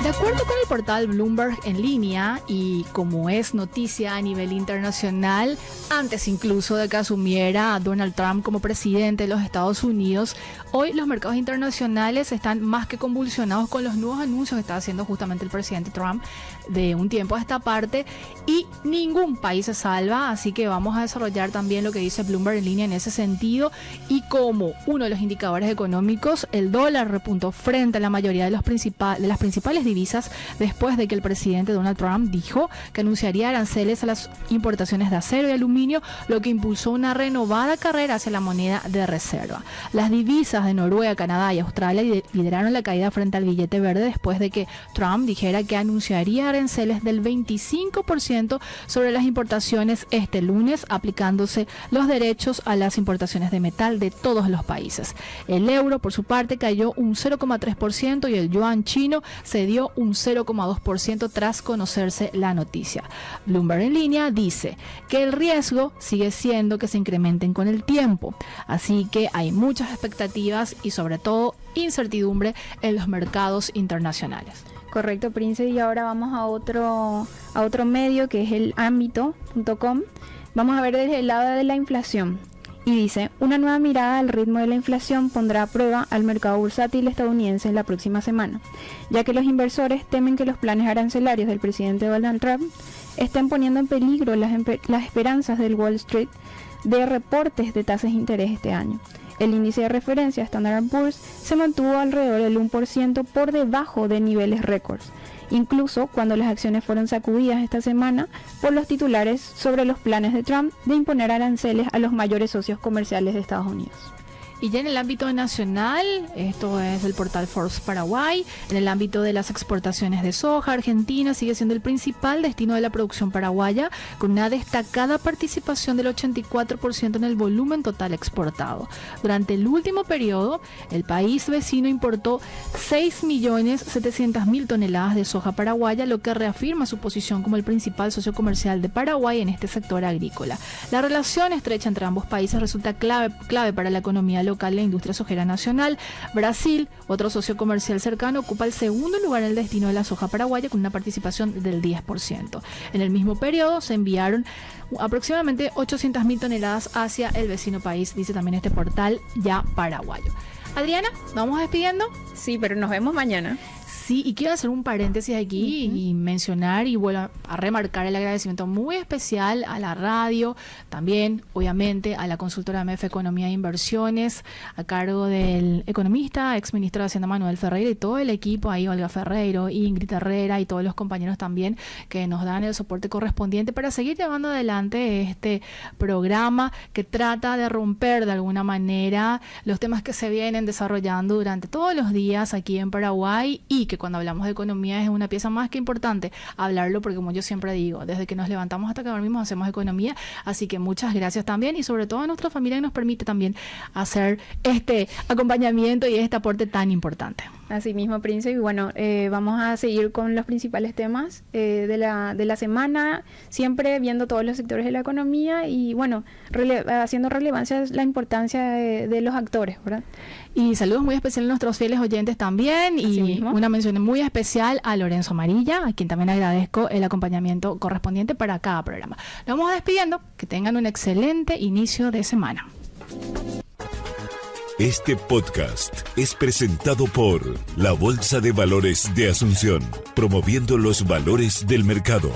De acuerdo con el portal Bloomberg en línea, y como es noticia a nivel internacional, antes incluso de que asumiera a Donald Trump como presidente de los Estados Unidos, hoy los mercados internacionales están más que convulsionados con los nuevos anuncios que está haciendo justamente el presidente Trump de un tiempo a esta parte, y ningún país se salva, así que vamos a desarrollar también lo que dice Bloomberg en línea en ese sentido. Y como uno de los indicadores económicos, el dólar repuntó frente a la mayoría de las principales divisas después de que el presidente Donald Trump dijo que anunciaría aranceles a las importaciones de acero y aluminio, lo que impulsó una renovada carrera hacia la moneda de reserva. Las divisas de Noruega, Canadá y Australia lideraron la caída frente al billete verde después de que Trump dijera que anunciaría aranceles del 25% sobre las importaciones este lunes, aplicándose los derechos a las importaciones de metal de todos los países. El euro, por su parte, cayó un 0,3% y el yuan chino cedió un 0,2% tras conocerse la noticia. Bloomberg en línea dice que el riesgo sigue siendo que se incrementen con el tiempo, así que hay muchas expectativas y sobre todo incertidumbre en los mercados internacionales. Correcto, Prince, y ahora vamos a otro medio que es el ámbito.com. Vamos a ver desde el lado de la inflación. Y dice, una nueva mirada al ritmo de la inflación pondrá a prueba al mercado bursátil estadounidense en la próxima semana, ya que los inversores temen que los planes arancelarios del presidente Donald Trump estén poniendo en peligro las esperanzas del Wall Street de reportes de tasas de interés este año. El índice de referencia Standard & Poor's se mantuvo alrededor del 1% por debajo de niveles récords, incluso cuando las acciones fueron sacudidas esta semana por los titulares sobre los planes de Trump de imponer aranceles a los mayores socios comerciales de Estados Unidos. Y ya en el ámbito nacional, esto es el portal Forbes Paraguay, en el ámbito de las exportaciones de soja, Argentina sigue siendo el principal destino de la producción paraguaya, con una destacada participación del 84% en el volumen total exportado. Durante el último periodo, el país vecino importó 6.700.000 toneladas de soja paraguaya, lo que reafirma su posición como el principal socio comercial de Paraguay en este sector agrícola. La relación estrecha entre ambos países resulta clave para la economía local y la industria sojera nacional. Brasil, otro socio comercial cercano, ocupa el segundo lugar en el destino de la soja paraguaya con una participación del 10%. En el mismo periodo se enviaron aproximadamente 800.000 toneladas hacia el vecino país, dice también este portal ya paraguayo. Adriana, ¿vamos despidiendo? Sí, pero nos vemos mañana. Sí, y quiero hacer un paréntesis aquí y mencionar y vuelvo a remarcar el agradecimiento muy especial a la radio, también obviamente a la consultora AMF Economía e Inversiones, a cargo del economista, ex ministro de Hacienda Manuel Ferreira y todo el equipo ahí, Olga Ferreiro, Ingrid Herrera y todos los compañeros también que nos dan el soporte correspondiente para seguir llevando adelante este programa que trata de romper de alguna manera los temas que se vienen desarrollando durante todos los días aquí en Paraguay, y que cuando hablamos de economía es una pieza más que importante hablarlo, porque como yo siempre digo, desde que nos levantamos hasta que dormimos hacemos economía, así que muchas gracias también, y sobre todo a nuestra familia que nos permite también hacer este acompañamiento y este aporte tan importante. Así mismo, Prince, y bueno, vamos a seguir con los principales temas de la semana, siempre viendo todos los sectores de la economía y bueno, haciendo relevancia la importancia de los actores, ¿verdad? Y saludos muy especiales a nuestros fieles oyentes también, y una mención muy especial a Lorenzo Amarilla, a quien también agradezco el acompañamiento correspondiente para cada programa. Nos vamos despidiendo, que tengan un excelente inicio de semana. Este podcast es presentado por la Bolsa de Valores de Asunción, promoviendo los valores del mercado.